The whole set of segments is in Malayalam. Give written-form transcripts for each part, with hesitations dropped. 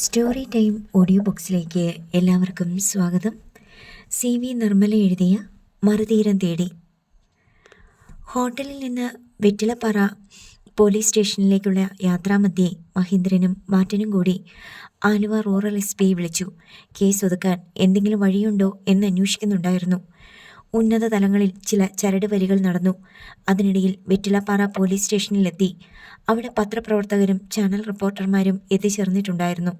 സ്റ്റോറി ടൈം ഓഡിയോ ബുക്സിലേക്ക് എല്ലാവർക്കും സ്വാഗതം. CV നിർമ്മല എഴുതിയ മറുതീരം തേടി. ഹോട്ടലിൽ നിന്ന് വെറ്റിലപ്പാറ പോലീസ് സ്റ്റേഷനിലേക്കുള്ള യാത്രാമധ്യേ മഹീന്ദ്രനും മാറ്റനും കൂടി ആലുവ റൂറൽ SP വിളിച്ചു. കേസ് ഒതുക്കാൻ എന്തെങ്കിലും വഴിയുണ്ടോ എന്ന് അന്വേഷിക്കുന്നുണ്ടായിരുന്നു. ഉന്നത തലങ്ങളിൽ ചില ചരട് വരികൾ നടന്നു. അതിനിടയിൽ വെറ്റിലപ്പാറ പോലീസ് സ്റ്റേഷനിലെത്തി. അവിടെ പത്രപ്രവർത്തകരും ചാനൽ റിപ്പോർട്ടർമാരും എത്തിച്ചേർന്നിട്ടുണ്ടായിരുന്നു.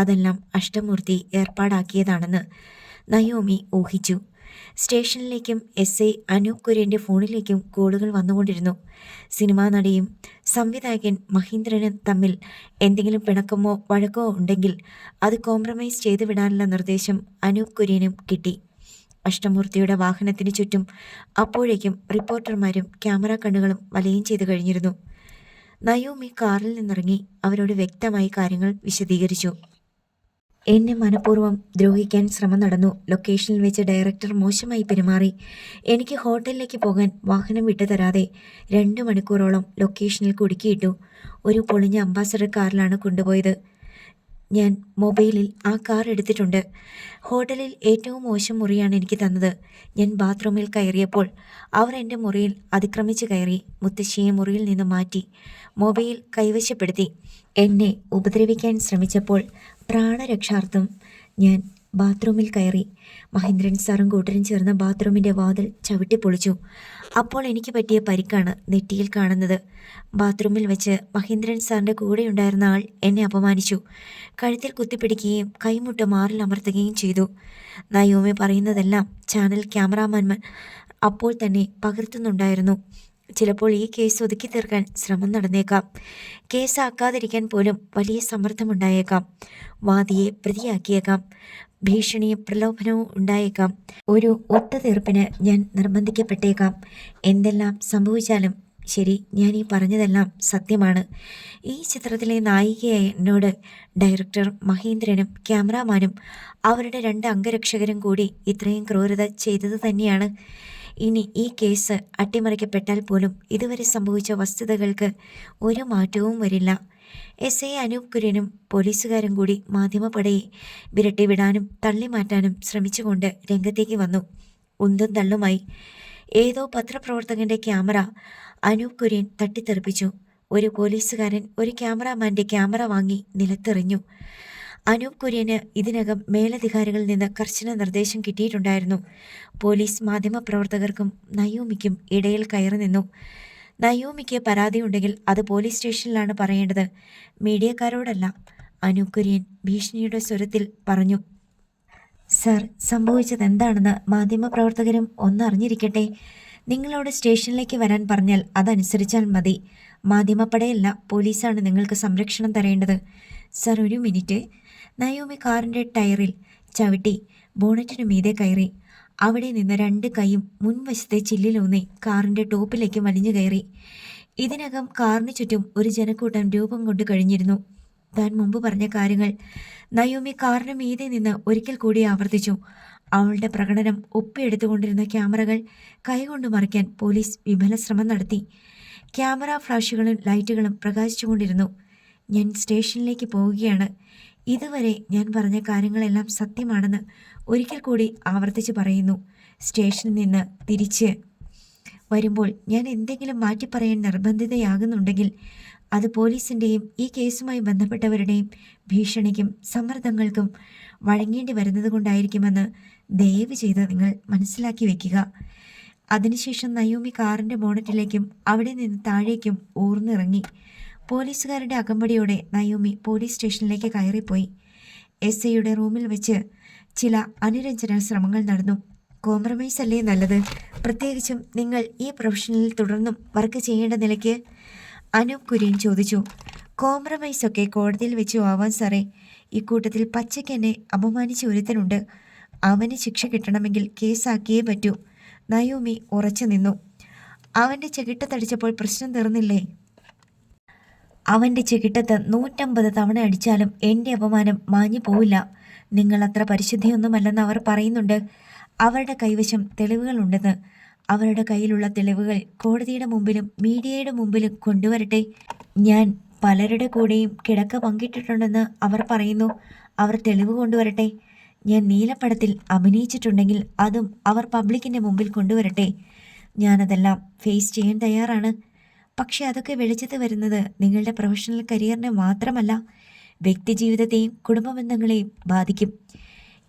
അതെല്ലാം അഷ്ടമൂർത്തി ഏർപ്പാടാക്കിയതാണെന്ന് നയോമി ഊഹിച്ചു. സ്റ്റേഷനിലേക്കും SI അനൂപ് കുര്യൻ്റെ ഫോണിലേക്കും കോളുകൾ വന്നുകൊണ്ടിരുന്നു. സിനിമാ നടിയും സംവിധായകൻ മഹീന്ദ്രനും തമ്മിൽ എന്തെങ്കിലും പിണക്കമോ വഴക്കോ ഉണ്ടെങ്കിൽ അത് കോംപ്രമൈസ് ചെയ്തു വിടാനുള്ള നിർദ്ദേശം അനൂപ് കുര്യനും കിട്ടി. അഷ്ടമൂർത്തിയുടെ വാഹനത്തിന് ചുറ്റും അപ്പോഴേക്കും റിപ്പോർട്ടർമാരും ക്യാമറ കണ്ണുകളും വലയം ചെയ്തു കഴിഞ്ഞിരുന്നു. നയോമി കാറിൽ നിന്നിറങ്ങി അവരോട് വ്യക്തമായി കാര്യങ്ങൾ വിശദീകരിച്ചു. എന്നെ മനഃപൂർവ്വം ദ്രോഹിക്കാൻ ശ്രമം നടന്നു. ലൊക്കേഷനിൽ വെച്ച് ഡയറക്ടർ മോശമായി പെരുമാറി. എനിക്ക് ഹോട്ടലിലേക്ക് പോകാൻ വാഹനം വിട്ടു തരാതെ 2 മണിക്കൂറോളം ലൊക്കേഷനിൽ കുടുക്കിയിട്ടു. ഒരു പൊളിഞ്ഞ അംബാസഡർ കാറിലാണ് കൊണ്ടുപോയത്. ഞാൻ മൊബൈലിൽ ആ കാർ എടുത്തിട്ടുണ്ട്. ഹോട്ടലിൽ ഏറ്റവും മോശം മുറിയാണ് എനിക്ക് തന്നത്. ഞാൻ ബാത്റൂമിൽ കയറിയപ്പോൾ അവർ എൻ്റെ മുറിയിൽ അതിക്രമിച്ച് കയറി. മുത്തശ്ശിയെ മുറിയിൽ നിന്ന് മാറ്റി മൊബൈൽ കൈവശപ്പെടുത്തി. എന്നെ ഉപദ്രവിക്കാൻ ശ്രമിച്ചപ്പോൾ പ്രാണരക്ഷാർത്ഥം ഞാൻ ബാത്റൂമിൽ കയറി. മഹീന്ദ്രൻ സാറും കൂട്ടരും ചേർന്ന് ബാത്റൂമിൻ്റെ വാതിൽ ചവിട്ടിപ്പൊളിച്ചു. അപ്പോൾ എനിക്ക് പറ്റിയ പരിക്കാണ് നെറ്റിയിൽ കാണുന്നത്. ബാത്റൂമിൽ വെച്ച് മഹീന്ദ്രൻ സാറിൻ്റെ കൂടെയുണ്ടായിരുന്ന ആൾ എന്നെ അപമാനിച്ചു. കഴുത്തിൽ കുത്തിപ്പിടിക്കുകയും കൈമുട്ട് മാറിൽ അമർത്തുകയും ചെയ്തു. നയോമി പറയുന്നതെല്ലാം ചാനൽ ക്യാമറാമാൻമാർ അപ്പോൾ തന്നെ പകർത്തുന്നുണ്ടായിരുന്നു. ചിലപ്പോൾ ഈ കേസ് ഒതുക്കി തീർക്കാൻ ശ്രമം നടന്നേക്കാം. കേസാക്കാതിരിക്കാൻ പോലും വലിയ സമ്മർദ്ദമുണ്ടായേക്കാം. വാദിയെ പ്രതിയാക്കിയേക്കാം. ഭീഷണിയും പ്രലോഭനവും ഉണ്ടായേക്കാം. ഒരു ഒത്തുതീർപ്പിന് ഞാൻ നിർബന്ധിക്കപ്പെട്ടേക്കാം. എന്തെല്ലാം സംഭവിച്ചാലും ശരി, ഞാൻ ഈ പറഞ്ഞതെല്ലാം സത്യമാണ്. ഈ ചിത്രത്തിലെ നായികയായ എന്നോട് ഡയറക്ടർ മഹീന്ദ്രനും ക്യാമറാമാനും അവരുടെ 2 അംഗരക്ഷകരും കൂടി ഇത്രയും ക്രൂരത ചെയ്തത് തന്നെയാണ്. ഇനി ഈ കേസ് അട്ടിമറിക്കപ്പെട്ടാൽ പോലും ഇതുവരെ സംഭവിച്ച വസ്തുതകൾക്ക് ഒരു മാറ്റവും വരില്ല. SI അനൂപ് കുര്യനും പോലീസുകാരും കൂടി മാധ്യമപ്പടയെ വിരട്ടി വിടാനും തള്ളിമാറ്റാനും ശ്രമിച്ചുകൊണ്ട് രംഗത്തേക്ക് വന്നു. ഉന്തും തള്ളുമായി ഏതോ പത്രപ്രവർത്തകൻ്റെ ക്യാമറ അനൂപ് കുര്യൻ തട്ടിത്തെറിപ്പിച്ചു. ഒരു പോലീസുകാരൻ ഒരു ക്യാമറാമാൻ്റെ ക്യാമറ വാങ്ങി നിലത്തെറിഞ്ഞു. അനൂപ് കുര്യന് ഇതിനകം മേലധികാരികളിൽ നിന്ന് കർശന നിർദ്ദേശം കിട്ടിയിട്ടുണ്ടായിരുന്നു. പോലീസ് മാധ്യമപ്രവർത്തകർക്കും നയോമിക്കും ഇടയിൽ കയറി നിന്നു. നയോമിക്ക് പരാതിയുണ്ടെങ്കിൽ അത് പോലീസ് സ്റ്റേഷനിലാണ് പറയേണ്ടത്, മീഡിയക്കാരോടല്ല. അനൂപ് കുര്യൻ ഭീഷണിയുടെ സ്വരത്തിൽ പറഞ്ഞു. സർ, സംഭവിച്ചത് എന്താണെന്ന് മാധ്യമപ്രവർത്തകരും ഒന്നറിഞ്ഞിരിക്കട്ടെ. നിങ്ങളോട് സ്റ്റേഷനിലേക്ക് വരാൻ പറഞ്ഞാൽ അതനുസരിച്ചാൽ മതി. മാധ്യമപ്പടയല്ല, പോലീസാണ് നിങ്ങൾക്ക് സംരക്ഷണം തരേണ്ടത്. സർ, ഒരു മിനിറ്റ്. നയോമി കാറിൻ്റെ ടയറിൽ ചവിട്ടി ബോണറ്റിനു മീതെ കയറി. അവിടെ നിന്ന് 2 കൈയും മുൻവശത്തെ ചില്ലിലൂന്നി കാറിൻ്റെ ടോപ്പിലേക്ക് വലിഞ്ഞു കയറി. ഇതിനകം കാറിന് ചുറ്റും ഒരു ജനക്കൂട്ടം രൂപം കൊണ്ട് കഴിഞ്ഞിരുന്നു. താൻ മുമ്പ് പറഞ്ഞ കാര്യങ്ങൾ നയോമി കാറിന് മീതെ നിന്ന് ഒരിക്കൽ കൂടി ആവർത്തിച്ചു. അവളുടെ പ്രകടനം ഒപ്പിയെടുത്തുകൊണ്ടിരുന്ന ക്യാമറകൾ കൈകൊണ്ട് മറിക്കാൻ പോലീസ് വിഫല ശ്രമം നടത്തി. ക്യാമറ ഫ്ലാഷുകളും ലൈറ്റുകളും പ്രകാശിച്ചുകൊണ്ടിരുന്നു. ഞാൻ സ്റ്റേഷനിലേക്ക് പോവുകയാണ്. ഇതുവരെ ഞാൻ പറഞ്ഞ കാര്യങ്ങളെല്ലാം സത്യമാണെന്ന് ഒരിക്കൽ കൂടി ആവർത്തിച്ച് പറയുന്നു. സ്റ്റേഷനിൽ നിന്ന് തിരിച്ച് വരുമ്പോൾ ഞാൻ എന്തെങ്കിലും മാറ്റിപ്പറയാൻ നിർബന്ധിതയാകുന്നുണ്ടെങ്കിൽ അത് പോലീസിൻ്റെയും ഈ കേസുമായി ബന്ധപ്പെട്ടവരുടെയും ഭീഷണിക്കും സമ്മർദ്ദങ്ങൾക്കും വഴങ്ങേണ്ടി വരുന്നത് കൊണ്ടായിരിക്കുമെന്ന് ദയവ് ചെയ്ത് നിങ്ങൾ മനസ്സിലാക്കി വയ്ക്കുക. അതിനുശേഷം നയോമി കാറിൻ്റെ ബോണറ്റിലേക്കും അവിടെ നിന്ന് താഴേക്കും ഊർന്നിറങ്ങി. പോലീസുകാരുടെ അകമ്പടിയോടെ നയോമി പോലീസ് സ്റ്റേഷനിലേക്ക് കയറിപ്പോയി. SIയുടെ റൂമിൽ വെച്ച് ചില അനുരഞ്ജന ശ്രമങ്ങൾ നടന്നു. കോംപ്രമൈസ് അല്ലേ നല്ലത്, പ്രത്യേകിച്ചും നിങ്ങൾ ഈ പ്രൊഫഷനിൽ തുടർന്നും വർക്ക് ചെയ്യേണ്ട നിലയ്ക്ക്? അനൂപ് കുര്യൻ ചോദിച്ചു. കോംപ്രമൈസൊക്കെ കോടതിയിൽ വെച്ചു ആവാൻ സാറേ. ഇക്കൂട്ടത്തിൽ പച്ചയ്ക്ക് എന്നെ അപമാനിച്ച ഒരുത്തനുണ്ട്. അവന് ശിക്ഷ കിട്ടണമെങ്കിൽ കേസാക്കിയേ പറ്റൂ. നയോമി ഉറച്ചു നിന്നു. അവൻ്റെ ചെകിട്ടത്തടിച്ചപ്പോൾ പ്രശ്നം തീർന്നില്ലേ? അവൻ്റെ ചെകിട്ടത്ത് 150 തവണ അടിച്ചാലും എൻ്റെ അപമാനം മാഞ്ഞു പോവില്ല. നിങ്ങളത്ര പരിശുദ്ധിയൊന്നുമല്ലെന്ന് അവർ പറയുന്നുണ്ട്. അവരുടെ കൈവശം തെളിവുകളുണ്ടെന്ന്. അവരുടെ കയ്യിലുള്ള തെളിവുകൾ കോടതിയുടെ മുമ്പിലും മീഡിയയുടെ മുമ്പിലും കൊണ്ടുവരട്ടെ. ഞാൻ പലരുടെ കൂടെയും കിടക്ക പങ്കിട്ടിട്ടുണ്ടെന്ന് അവർ പറയുന്നു. അവർ തെളിവ് കൊണ്ടുവരട്ടെ. ഞാൻ നീലപ്പടത്തിൽ അഭിനയിച്ചിട്ടുണ്ടെങ്കിൽ അതും അവർ പബ്ലിക്കിൻ്റെ മുമ്പിൽ കൊണ്ടുവരട്ടെ. ഞാനതെല്ലാം ഫേസ് ചെയ്യാൻ തയ്യാറാണ്. പക്ഷെ അതൊക്കെ വെളിച്ചത്ത് വരുന്നത് നിങ്ങളുടെ പ്രൊഫഷണൽ കരിയറിനെ മാത്രമല്ല, വ്യക്തിജീവിതത്തെയും കുടുംബബന്ധങ്ങളെയും ബാധിക്കും.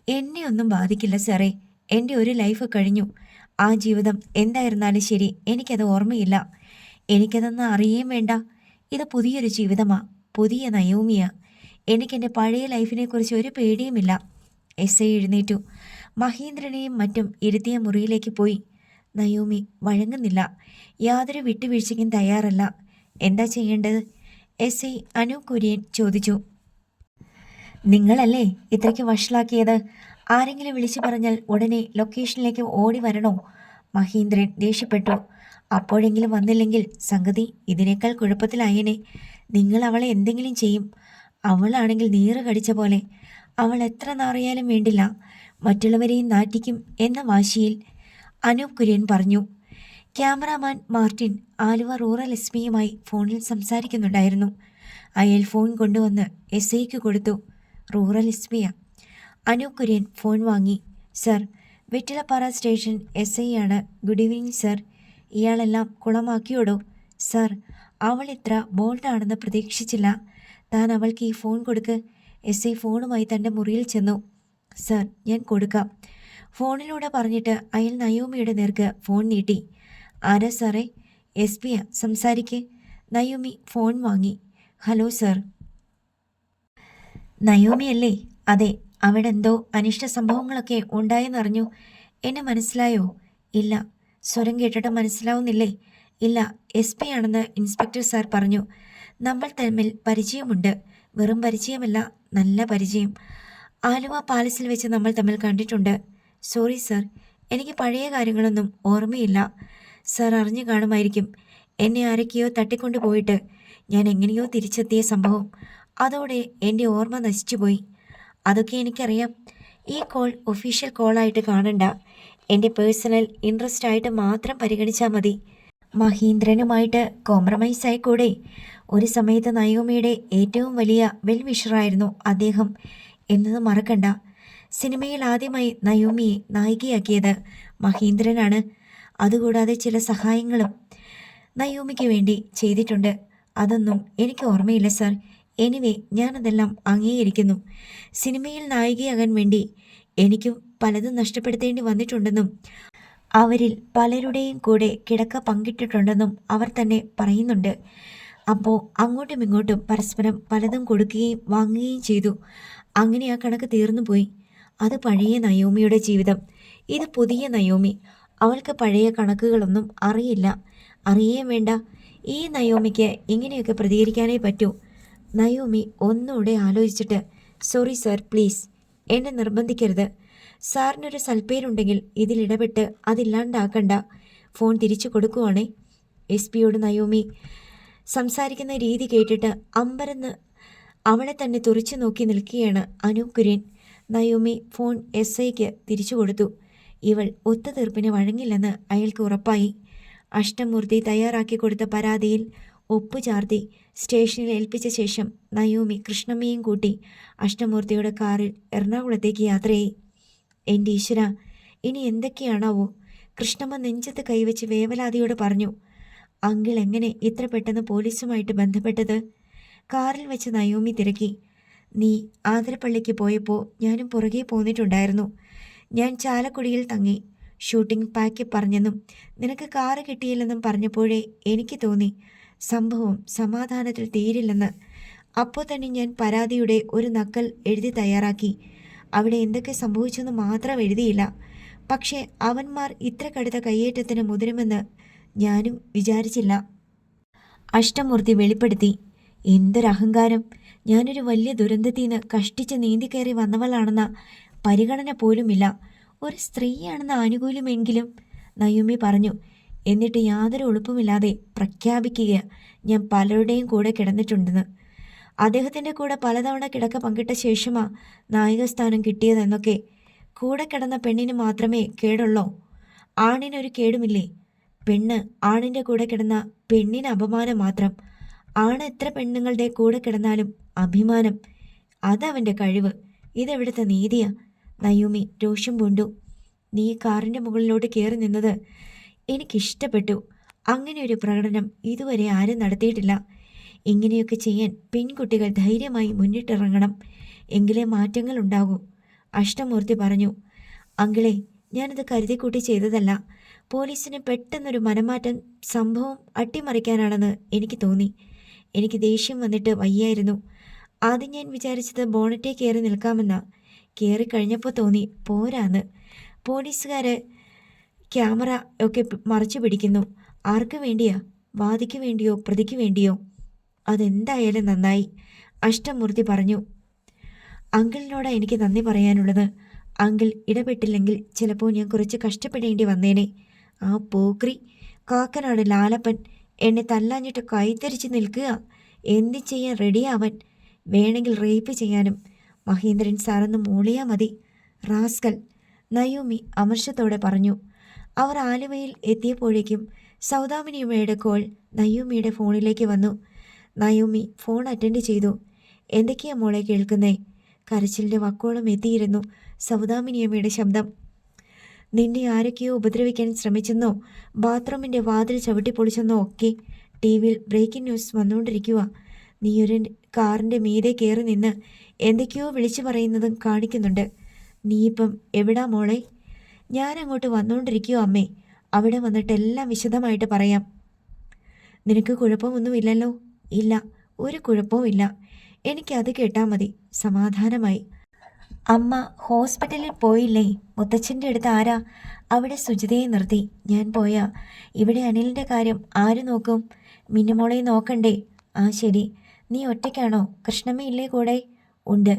എന്നെ ഒന്നും ബാധിക്കില്ല സാറേ. എൻ്റെ ഒരു ലൈഫ് കഴിഞ്ഞു. ആ ജീവിതം എന്തായിരുന്നാലും ശരി, എനിക്കത് ഓർമ്മയില്ല. എനിക്കതൊന്നും അറിയുകയും വേണ്ട. ഇത് പുതിയൊരു ജീവിതമാ, പുതിയ നയോമിയാ. എനിക്കെൻ്റെ പഴയ ലൈഫിനെക്കുറിച്ച് ഒരു പേടിയുമില്ല. എസ് ഐ എഴുന്നേറ്റു. മഹീന്ദ്രനെയും മറ്റും ഇരുത്തിയ മുറിയിലേക്ക് പോയി. നയോമി വഴങ്ങുന്നില്ല. യാതൊരു വിട്ടുവീഴ്ചയ്ക്കും തയ്യാറല്ല. എന്താ ചെയ്യേണ്ടത്? എസ് ഐ അനൂപ് കുര്യൻ ചോദിച്ചു. നിങ്ങളല്ലേ ഇത്രയ്ക്ക് വഷളാക്കിയത്? ആരെങ്കിലും വിളിച്ചു പറഞ്ഞാൽ ഉടനെ ലൊക്കേഷനിലേക്ക് ഓടി വരണോ? മഹീന്ദ്രൻ ദേഷ്യപ്പെട്ടു. അപ്പോഴെങ്കിലും വന്നില്ലെങ്കിൽ സംഗതി ഇതിനേക്കാൾ കുഴപ്പത്തിലായേനെ. നിങ്ങൾ അവളെ എന്തെങ്കിലും ചെയ്യും. അവളാണെങ്കിൽ നീറ് കടിച്ച പോലെ. അവൾ എത്ര നാറിയാലും വേണ്ടില്ല, മറ്റുള്ളവരെയും നാറ്റിക്കും എന്ന വാശിയിൽ അനൂപ് കുര്യൻ പറഞ്ഞു. Cameraman Martin Aluva rural S പിയുമായി ഫോണിൽ സംസാരിക്കുന്നുണ്ടായിരുന്നു. അയാൾ ഫോൺ കൊണ്ടുവന്ന് എസ് ഐക്ക് കൊടുത്തു. റൂറൽ എസ് പിയാ? അനൂപ് കുര്യൻ ഫോൺ വാങ്ങി. Sir, Vettilappara station S I ആണ്. Good evening sir. ഇയാളെല്ലാം കുളമാക്കിയോടോ? സർ, അവൾ ഇത്ര ബോൾഡാണെന്ന് പ്രതീക്ഷിച്ചില്ല. താൻ അവൾക്ക് ഈ ഫോൺ കൊടുക്ക്. എസ് ഐ ഫോണുമായി തൻ്റെ മുറിയിൽ ചെന്നു. സർ, ഞാൻ കൊടുക്കാം. ഫോണിലൂടെ പറഞ്ഞിട്ട് അയാൾ നയോമിയുടെ നേർക്ക് ഫോൺ നീട്ടി. ആരാ സാറേ? എസ് പിയാ, സംസാരിക്ക്. നയോമി ഫോൺ വാങ്ങി. Hello sir. നയോമിയല്ലേ? അതെ. അവിടെ എന്തോ അനിഷ്ട സംഭവങ്ങളൊക്കെ ഉണ്ടായെന്നറിഞ്ഞു. എന്നെ മനസ്സിലായോ? ഇല്ല. സ്വരം കേട്ടിട്ട് മനസ്സിലാവുന്നില്ലേ? ഇല്ല. എസ് പി ആണെന്ന് ഇൻസ്പെക്ടർ സാർ പറഞ്ഞു. നമ്മൾ തമ്മിൽ പരിചയമുണ്ട്. വെറും പരിചയമല്ല, നല്ല പരിചയം. ആലുവ പാലസിൽ വെച്ച് നമ്മൾ തമ്മിൽ കണ്ടിട്ടുണ്ട്. സോറി സർ, എനിക്ക് പഴയ കാര്യങ്ങളൊന്നും ഓർമ്മയില്ല. സർ അറിഞ്ഞു കാണുമായിരിക്കും. എന്നെ ആരൊക്കെയോ തട്ടിക്കൊണ്ടു പോയിട്ട് ഞാൻ എങ്ങനെയോ തിരിച്ചെത്തിയ സംഭവം. അതോടെ എൻ്റെ ഓർമ്മ നശിച്ചുപോയി. അതൊക്കെ എനിക്കറിയാം. ഈ കോൾ ഒഫീഷ്യൽ കോളായിട്ട് കാണണ്ട. എൻ്റെ പേഴ്സണൽ ഇൻട്രസ്റ്റ് ആയിട്ട് മാത്രം പരിഗണിച്ചാൽ മതി. മഹീന്ദ്രനുമായിട്ട് കോംപ്രമൈസ് ആയിക്കൂടെ? ഒരു സമയത്ത് നയോമിയുടെ ഏറ്റവും വലിയ വെൽവിഷറായിരുന്നു അദ്ദേഹം എന്നത് മറക്കണ്ട. സിനിമയിൽ ആദ്യമായി നയോമിയെ നായികയാക്കിയത് മഹീന്ദ്രനാണ്. അതുകൂടാതെ ചില സഹായങ്ങളും നയോമിക്ക് വേണ്ടി ചെയ്തിട്ടുണ്ട്. അതൊന്നും എനിക്ക് ഓർമ്മയില്ല സർ. എനിവേ, ഞാനതെല്ലാം അംഗീകരിക്കുന്നു. സിനിമയിൽ നായികയാകാൻ വേണ്ടി എനിക്കും പലതും നഷ്ടപ്പെടുത്തേണ്ടി വന്നിട്ടുണ്ടെന്നും അവരിൽ പലരുടെയും കൂടെ കിടക്ക പങ്കിട്ടിട്ടുണ്ടെന്നും അവർ തന്നെ പറയുന്നുണ്ട്. അപ്പോൾ അങ്ങോട്ടും ഇങ്ങോട്ടും പരസ്പരം പലതും കൊടുക്കുകയും വാങ്ങുകയും ചെയ്തു. അങ്ങനെ ആ കണക്ക് തീർന്നു പോയി. അത് പഴയ നയോമിയുടെ ജീവിതം. ഇത് പുതിയ നയോമി. അവൾക്ക് പഴയ കണക്കുകളൊന്നും അറിയില്ല. അറിയേം വേണ്ട. ഈ നയോമിക്ക് ഇങ്ങനെയൊക്കെ പ്രതികരിക്കാനേ പറ്റൂ. നയോമി ഒന്നുകൂടെ ആലോചിച്ചിട്ട്, സോറി സർ, പ്ലീസ് എന്നെ നിർബന്ധിക്കരുത്. സാറിനൊരു സൽപ്പേരുണ്ടെങ്കിൽ ഇതിലിടപെട്ട് അതില്ലാണ്ടാക്കണ്ട. ഫോൺ തിരിച്ചു കൊടുക്കുവാണേ. എസ് പിയോട് നയോമി സംസാരിക്കുന്ന രീതി കേട്ടിട്ട് അമ്പരന്ന് അവളെ തന്നെ തുറിച്ചു നോക്കി നിൽക്കുകയാണ് Anoop Kurian. Naomi phone S ഐക്ക് തിരിച്ചു കൊടുത്തു. ഇവൾ ഒത്തുതീർപ്പിന് വഴങ്ങില്ലെന്ന് അയാൾക്ക് ഉറപ്പായി. അഷ്ടമൂർത്തി തയ്യാറാക്കി കൊടുത്ത പരാതിയിൽ ഒപ്പുചാർത്തി സ്റ്റേഷനിൽ ഏൽപ്പിച്ച ശേഷം നയോമി കൃഷ്ണമ്മയും കൂട്ടി അഷ്ടമൂർത്തിയുടെ കാറിൽ എറണാകുളത്തേക്ക് യാത്രയായി. എൻ്റെ ഈശ്വര, ഇനി എന്തൊക്കെയാണാവോ? കൃഷ്ണമ്മ നെഞ്ചത്ത് കൈവച്ച് വേവലാതിയോട് പറഞ്ഞു. അങ്കിൾ എങ്ങനെ ഇത്ര പെട്ടെന്ന് പോലീസുമായിട്ട് ബന്ധപ്പെട്ടത്? കാറിൽ വെച്ച് നയോമി തിരക്കി. നീ ആതിരപ്പള്ളിക്ക് പോയപ്പോൾ ഞാനും പുറകെ പോന്നിട്ടുണ്ടായിരുന്നു. ഞാൻ ചാലക്കുടിയിൽ തങ്ങി. ഷൂട്ടിംഗ് പാക്ക് പറഞ്ഞെന്നും നിനക്ക് കാറ് കിട്ടിയില്ലെന്നും പറഞ്ഞപ്പോഴേ എനിക്ക് തോന്നി സംഭവം സമാധാനത്തിൽ തീരില്ലെന്ന്. അപ്പോൾ തന്നെ ഞാൻ പരാതിയുടെ ഒരു നക്കൽ എഴുതി തയ്യാറാക്കി. അവിടെ എന്തൊക്കെ സംഭവിച്ചെന്ന് മാത്രം എഴുതിയില്ല. പക്ഷേ അവന്മാർ ഇത്ര കടുത്ത കയ്യേറ്റത്തിന് മുതിരുമെന്ന് ഞാനും വിചാരിച്ചില്ല. അഷ്ടമൂർത്തി വെളിപ്പെടുത്തി. എന്തൊരഹങ്കാരം! ഞാനൊരു വലിയ ദുരന്തത്തിൽ നിന്ന് കഷ്ടിച്ച് നീന്തിക്കയറി വന്നവളാണെന്ന പരിഗണന പോലുമില്ല. ഒരു സ്ത്രീയാണെന്ന ആനുകൂല്യമെങ്കിലും. നയോമി പറഞ്ഞു. എന്നിട്ട് യാതൊരു ഉളുപ്പുമില്ലാതെ പ്രഖ്യാപിക്കുക ഞാൻ പലരുടെയും കൂടെ കിടന്നിട്ടുണ്ടെന്ന്. അദ്ദേഹത്തിൻ്റെ കൂടെ പലതവണ കിടക്ക പങ്കിട്ട ശേഷമാ നായികസ്ഥാനം കിട്ടിയതെന്നൊക്കെ. കൂടെ കിടന്ന പെണ്ണിന് മാത്രമേ കേടുള്ളോ? ആണിനൊരു കേടുമില്ലേ? പെണ്ണ് ആണിൻ്റെ കൂടെ കിടന്ന പെണ്ണിന് അപമാനം മാത്രം. ആണ് എത്ര പെണ്ണുങ്ങളുടെ കൂടെ കിടന്നാലും അഭിമാനം, അതവൻ്റെ കഴിവ്. ഇതെവിടുത്തെ നീതിയാ? നയൂമി രോഷം പൂണ്ടു. നീ കാറിൻ്റെ മുകളിലോട്ട് കയറി നിന്നത് എനിക്കിഷ്ടപ്പെട്ടു. അങ്ങനെ ഒരു പ്രകടനം ഇതുവരെ ആരും നടത്തിയിട്ടില്ല. ഇങ്ങനെയൊക്കെ ചെയ്യാൻ പെൺകുട്ടികൾ ധൈര്യമായി മുന്നിട്ടിറങ്ങണം. എങ്കിലേ മാറ്റങ്ങൾ ഉണ്ടാകൂ. അഷ്ടമൂർത്തി പറഞ്ഞു. അങ്കിളെ, ഞാനത് കരുതിക്കൂട്ടി ചെയ്തതല്ല. പോലീസിന് പെട്ടെന്നൊരു മനംമാറ്റം സംഭവം അട്ടിമറിക്കാനാണെന്ന് എനിക്ക് തോന്നി. എനിക്ക് ദേഷ്യം വന്നിട്ട് വയ്യായിരുന്നു. ആദ്യം ഞാൻ വിചാരിച്ചത് ബോണറ്റെ കയറി നിൽക്കാമെന്നാ. കയറിക്കഴിഞ്ഞപ്പോൾ തോന്നി പോരാന്ന്. പോലീസുകാർ ക്യാമറ ഒക്കെ മറച്ചു പിടിക്കുന്നു. ആർക്ക് വേണ്ടിയാ? വാദിക്ക് വേണ്ടിയോ പ്രതിക്ക് വേണ്ടിയോ? അതെന്തായാലും നന്നായി, അഷ്ടമൂർത്തി പറഞ്ഞു. അങ്കിളിനോടാ എനിക്ക് നന്ദി പറയാനുള്ളത്. അങ്കിൾ ഇടപെട്ടില്ലെങ്കിൽ ചിലപ്പോൾ ഞാൻ കുറച്ച് കഷ്ടപ്പെടേണ്ടി വന്നേനെ. ആ പോക്രി കാക്കനാട് ലാലപ്പൻ എന്നെ തല്ലാഞ്ഞിട്ട് കൈത്തരിച്ച് നിൽക്കുക. എന്ത് ചെയ്യാൻ റെഡിയാവൻ? വേണമെങ്കിൽ റേപ്പ് ചെയ്യാനും. മഹേന്ദ്രൻ സാറൊന്ന് മൂളിയാ മതി. റാസ്കൽ, നയൂമി അമർഷത്തോടെ പറഞ്ഞു. അവർ ആലുവയിൽ എത്തിയപ്പോഴേക്കും സൗദാമിനിയമ്മയുടെ കോൾ നയൂമിയുടെ ഫോണിലേക്ക് വന്നു. നയൂമി ഫോൺ അറ്റൻഡ് ചെയ്തു. എന്തൊക്കെയാ മോളെ കേൾക്കുന്നേ? കരച്ചിലിൻ്റെ വക്കോളം എത്തിയിരുന്നു സൗദാമിനിയമ്മയുടെ ശബ്ദം. നിന്നെ ആരൊക്കെയോ ഉപദ്രവിക്കാൻ ശ്രമിച്ചെന്നോ ബാത്റൂമിൻ്റെ വാതിൽ ചവിട്ടിപ്പൊളിച്ചെന്നോ ഒക്കെ ടി വിയിൽ ബ്രേക്കിംഗ് ന്യൂസ് വന്നുകൊണ്ടിരിക്കുക. നീയൊരു കാറിൻ്റെ മീതെ കയറി നിന്ന് എന്തൊക്കെയോ വിളിച്ചു പറയുന്നതും കാണിക്കുന്നുണ്ട്. നീയിപ്പം എവിടാ മോളെ? ഞാനങ്ങോട്ട് വന്നുകൊണ്ടിരിക്കുവോ അമ്മേ. അവിടെ വന്നിട്ട് എല്ലാം വിശദമായിട്ട് പറയാം. നിനക്ക് കുഴപ്പമൊന്നുമില്ലല്ലോ? ഇല്ല, ഒരു കുഴപ്പവും ഇല്ല. എനിക്കത് കേട്ടാൽ മതി. സമാധാനമായി. അമ്മ ഹോസ്പിറ്റലിൽ പോയില്ലേ? മുത്തച്ഛൻ്റെ അടുത്ത് ആരാ? അവിടെ സുജിതയെ നിർത്തി. ഞാൻ പോയാ ഇവിടെ അനിലിൻ്റെ കാര്യം ആര് നോക്കും? മിന്നുമോളെ നോക്കണ്ടേ? ആ ശരി. നീ ഒറ്റയ്ക്കാണോ? കൃഷ്ണമ്മയില്ലേ കൂടെ? ഉണ്ട്.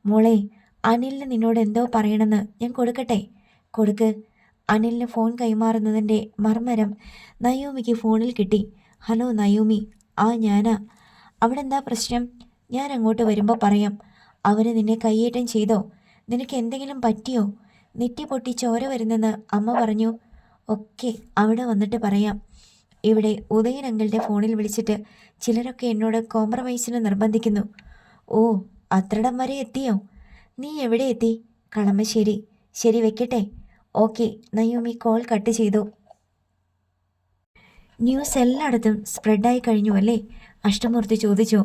മോളെ, അനിലിന് നിന്നോട് എന്തോ പറയണമെന്ന് ഞാൻ കൊടുക്കട്ടെ? കൊടുക്ക്. അനിലിന് ഫോൺ കൈമാറുന്നതിൻ്റെ മർമ്മരം നയൂമിക്ക് ഫോണിൽ കിട്ടി. ഹലോ നയൂമി, ആ ഞാനാ. അവിടെ എന്താ പ്രശ്നം? ഞാൻ അങ്ങോട്ട് വരുമ്പോൾ പറയാം. അവർ നിന്നെ കയ്യേറ്റം ചെയ്തോ? നിനക്ക് എന്തെങ്കിലും പറ്റിയോ? നെറ്റി പൊട്ടി ചോര വരുന്നെന്ന് അമ്മ പറഞ്ഞു. ഒക്കെ അവിടെ വന്നിട്ട് പറയാം. ഇവിടെ ഉദയൻ അങ്കിളുടെ ഫോണിൽ വിളിച്ചിട്ട് ചിലരൊക്കെ എന്നോട് കോംപ്രമൈസിന് നിർബന്ധിക്കുന്നു. ഓ, അത്രടം വരെ എത്തിയോ? നീ എവിടെ എത്തി? കളമശ്ശേരി. ശരി, വെക്കട്ടെ. ഓക്കെ. നയൂമി കോൾ കട്ട് ചെയ്തു. ന്യൂസ് എല്ലായിടത്തും സ്പ്രെഡായി കഴിഞ്ഞു അല്ലേ? അഷ്ടമൂർത്തി ചോദിച്ചു.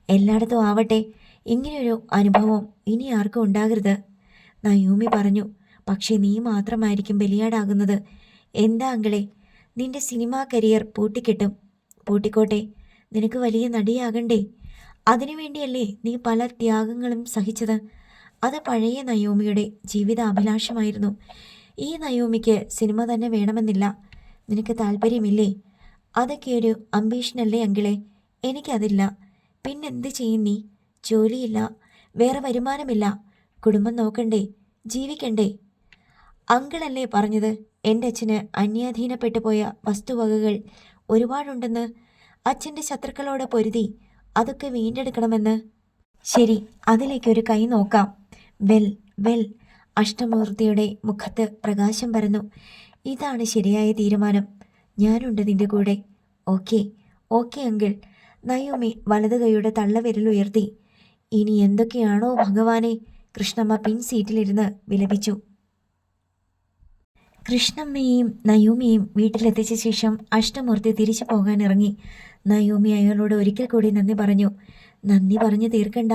എല്ലായിടത്തും ആവട്ടെ. ഇങ്ങനെയൊരു അനുഭവം ഇനി ആർക്കും ഉണ്ടാകരുത്, നയൂമി പറഞ്ഞു. പക്ഷേ നീ മാത്രമായിരിക്കും ബലിയാടാകുന്നത്. എന്താ അങ്കിളെ? നിന്റെ സിനിമാ കരിയർ പൂട്ടിക്കെട്ടും. പൂട്ടിക്കോട്ടെ. നിനക്ക് വലിയ നടിയാകണ്ടേ? അതിനുവേണ്ടിയല്ലേ നീ പല ത്യാഗങ്ങളും സഹിച്ചത്? അത് പഴയ നയോമിയുടെ ജീവിതാഭിലാഷമായിരുന്നു. ഈ നയോമിക്ക് സിനിമ തന്നെ വേണമെന്നില്ല. നിനക്ക് താല്പര്യമില്ലേ? അതൊക്കെ ഒരു അംബീഷനല്ലേ അങ്കിളെ? എനിക്കതില്ല. പിന്നെന്ത് ചെയ്യും നീ? ജോലിയില്ല, വേറെ വരുമാനമില്ല, കുടുംബം നോക്കണ്ടേ, ജീവിക്കണ്ടേ? അങ്കിളല്ലേ പറഞ്ഞത് എൻ്റെ അച്ഛന് അന്യാധീനപ്പെട്ടു പോയ വസ്തുവകകൾ ഒരുപാടുണ്ടെന്ന്. അച്ഛൻ്റെ ശത്രുക്കളോട് പൊരുതി അതൊക്കെ വീണ്ടെടുക്കണമെന്ന്. ശരി, അതിലേക്കൊരു കൈ നോക്കാം. Well well. അഷ്ടമൂർത്തിയുടെ മുഖത്ത് പ്രകാശം പരന്നു. ഇതാണ് ശരിയായ തീരുമാനം. ഞാനുണ്ട് നിന്റെ കൂടെ. Okay okay uncle. നയോമി വലതു കൈയുടെ തള്ളവിരലുയർത്തി. ഇനി എന്തൊക്കെയാണോ ഭഗവാനെ? കൃഷ്ണമ്മ പിൻ സീറ്റിലിരുന്ന് വിലപിച്ചു. കൃഷ്ണമ്മയെയും നയോമിയെയും വീട്ടിലെത്തിച്ച ശേഷം അഷ്ടമൂർത്തി തിരിച്ചു പോകാൻ ഇറങ്ങി. നയോമി അയാളോട് ഒരിക്കൽ കൂടി നന്ദി പറഞ്ഞു. നന്ദി പറഞ്ഞു തീർക്കണ്ട,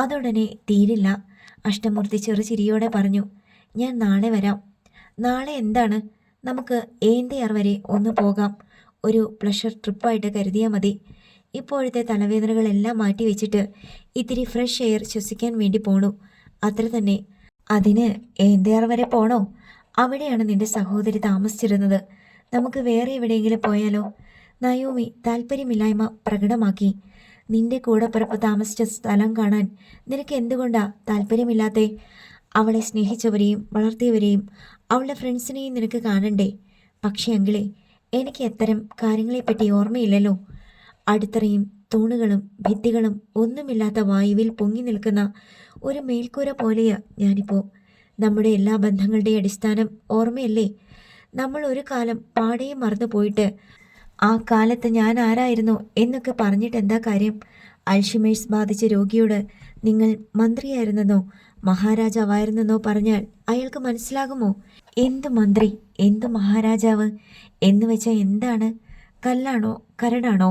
അതുടനെ തീരില്ല. അഷ്ടമൂർത്തി ചെറുചിരിയോടെ പറഞ്ഞു. ഞാൻ നാളെ വരാം. നാളെ എന്താണ്? നമുക്ക് ഏന്തയാർ വരെ ഒന്ന് പോകാം. ഒരു പ്ലഷർ ട്രിപ്പായിട്ട് കരുതിയാൽ മതി. ഇപ്പോഴത്തെ തലവേദനകളെല്ലാം മാറ്റി വെച്ചിട്ട് ഇത്തിരി ഫ്രഷ് എയർ ശ്വസിക്കാൻ വേണ്ടി പോണു, അത്ര തന്നെ. അതിന് ഏന്തയാർ വരെ പോണോ? അവിടെയാണ് നിന്റെ സഹോദരി താമസിച്ചിരുന്നത്. നമുക്ക് വേറെ എവിടെയെങ്കിലും പോയാലോ? നയോമി താല്പര്യമില്ലായ്മ പ്രകടമാക്കി. നിന്റെ കൂടപ്പിറപ്പ് താമസിച്ച സ്ഥലം കാണാൻ നിനക്ക് എന്തുകൊണ്ടാ താല്പര്യമില്ലാത്തേ? അവളെ സ്നേഹിച്ചവരെയും വളർത്തിയവരെയും അവളുടെ ഫ്രണ്ട്സിനെയും നിനക്ക് കാണണ്ടേ? പക്ഷേ അങ്കിളെ, എനിക്ക് അത്തരം കാര്യങ്ങളെപ്പറ്റി ഓർമ്മയില്ലല്ലോ. അടിത്തറയും തൂണുകളും ഭിത്തികളും ഒന്നുമില്ലാത്ത വായുവിൽ പൊങ്ങി നിൽക്കുന്ന ഒരു മേൽക്കൂര പോലെയാ ഞാനിപ്പോൾ. നമ്മുടെ എല്ലാ ബന്ധങ്ങളുടെയും അടിസ്ഥാനം ഓർമ്മയല്ലേ? നമ്മൾ ഒരു കാലം പാടേയും മറന്നു പോയിട്ട് ആ കാലത്ത് ഞാൻ ആരായിരുന്നു എന്നൊക്കെ പറഞ്ഞിട്ട് എന്താ കാര്യം? അൽഷിമേഴ്സ് ബാധിച്ച രോഗിയോട് നിങ്ങൾ മന്ത്രിയായിരുന്നെന്നോ മഹാരാജാവായിരുന്നെന്നോ പറഞ്ഞാൽ അയാൾക്ക് മനസ്സിലാകുമോ? എന്തു മന്ത്രി, എന്തു മഹാരാജാവ് എന്ന് വെച്ചാൽ എന്താണ്? കല്ലാണോ കരടാണോ?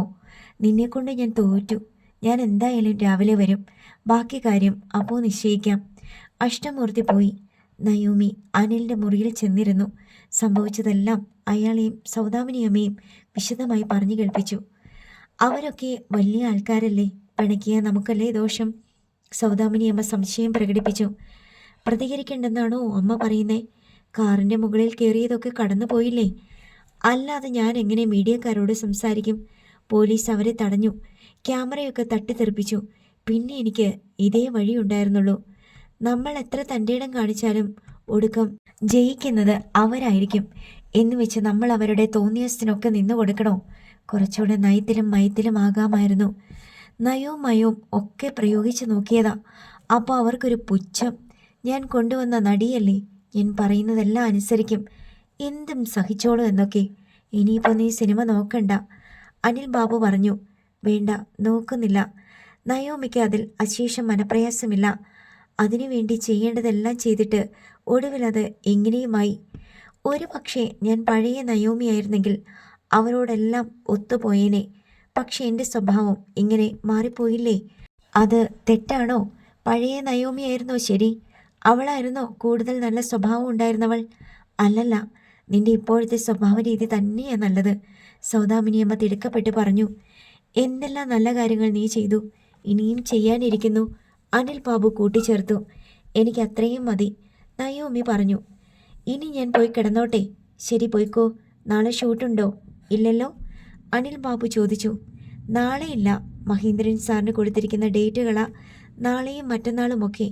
നിന്നെക്കൊണ്ട് ഞാൻ തോറ്റു. ഞാൻ എന്തായാലും രാവിലെ വരും. ബാക്കി കാര്യം അപ്പോൾ നിശ്ചയിക്കാം. അഷ്ടമൂർത്തി പോയി. നയോമി അനിലിൻ്റെ മുറിയിൽ ചെന്നിരുന്നു. സംഭവിച്ചതെല്ലാം അയാളെയും സൗദാമിനിയമ്മയും വിശദമായി പറഞ്ഞു കേൾപ്പിച്ചു. അവരൊക്കെ വലിയ ആൾക്കാരല്ലേ, പിണക്കിയ നമുക്കല്ലേ ദോഷം? സൗദാമിനിയമ്മ സംശയം പ്രകടിപ്പിച്ചു. പ്രതികരിക്കണ്ടെന്നാണോ അമ്മ പറയുന്നേ? കാറിൻ്റെ മുകളിൽ കയറിയതൊക്കെ കടന്നു പോയില്ലേ? അല്ലാതെ ഞാൻ എങ്ങനെ മീഡിയക്കാരോട് സംസാരിക്കും? പോലീസ് അവരെ തടഞ്ഞു, ക്യാമറയൊക്കെ തട്ടിത്തെറിപ്പിച്ചു. പിന്നെ എനിക്ക് ഇതേ വഴിയുണ്ടായിരുന്നുള്ളൂ. നമ്മൾ എത്ര തൻ്റെയിടം കാണിച്ചാലും ഒടുക്കം ജയിക്കുന്നത് അവരായിരിക്കും എന്ന് വെച്ച് നമ്മൾ അവരുടെ തോന്നിയസ്ഥനൊക്കെ നിന്നു കൊടുക്കണോ? കുറച്ചുകൂടെ നയത്തിലും മയത്തിലും ആകാമായിരുന്നു. നയവും മയവും ഒക്കെ പ്രയോഗിച്ചു നോക്കിയതാ. അപ്പോൾ അവർക്കൊരു പുച്ഛം. ഞാൻ കൊണ്ടുവന്ന നടിയല്ലേ, ഞാൻ പറയുന്നതെല്ലാം അനുസരിക്കും, എന്തും സഹിച്ചോളൂ എന്നൊക്കെ. ഇനിയിപ്പോൾ നീ സിനിമ നോക്കണ്ട, അനിൽ ബാബു പറഞ്ഞു. വേണ്ട, നോക്കുന്നില്ല. നയോമിക്ക് അതിൽ അശേഷം മനപ്രയാസമില്ല. അതിനുവേണ്ടി ചെയ്യേണ്ടതെല്ലാം ചെയ്തിട്ട് ഒടുവിലത് എങ്ങനെയുമായി. ഒരു പക്ഷേ ഞാൻ പഴയ നയോമിയായിരുന്നെങ്കിൽ അവരോടെല്ലാം ഒത്തുപോയേനെ. പക്ഷെ എൻ്റെ സ്വഭാവം ഇങ്ങനെ മാറിപ്പോയില്ലേ? അത് തെറ്റാണോ? പഴയ നയോമിയായിരുന്നോ ശരി? അവളായിരുന്നോ കൂടുതൽ നല്ല സ്വഭാവം ഉണ്ടായിരുന്നവൾ? അല്ലല്ല, നിന്റെ ഇപ്പോഴത്തെ സ്വഭാവ രീതി തന്നെയാണ് നല്ലത്. സൗദാമിനിയമ്മ തിടുക്കപ്പെട്ട് പറഞ്ഞു. എന്തെല്ലാം നല്ല കാര്യങ്ങൾ നീ ചെയ്തു, ഇനിയും ചെയ്യാനിരിക്കുന്നു, അനിൽ ബാബു കൂട്ടിച്ചേർത്തു. എനിക്ക് അത്രയും മതി, നയോമി പറഞ്ഞു. ഇനി ഞാൻ പോയി കിടന്നോട്ടെ? ശരി, പോയിക്കോ. നാളെ ഷൂട്ടുണ്ടോ? ഇല്ലല്ലോ, അനിൽ ബാബു ചോദിച്ചു. നാളെയില്ല, മഹേന്ദ്രൻ സാറിന് കൊടുത്തിരിക്കുന്ന ഡേറ്റുകളാ നാളെയും മറ്റന്നാളുമൊക്കെ.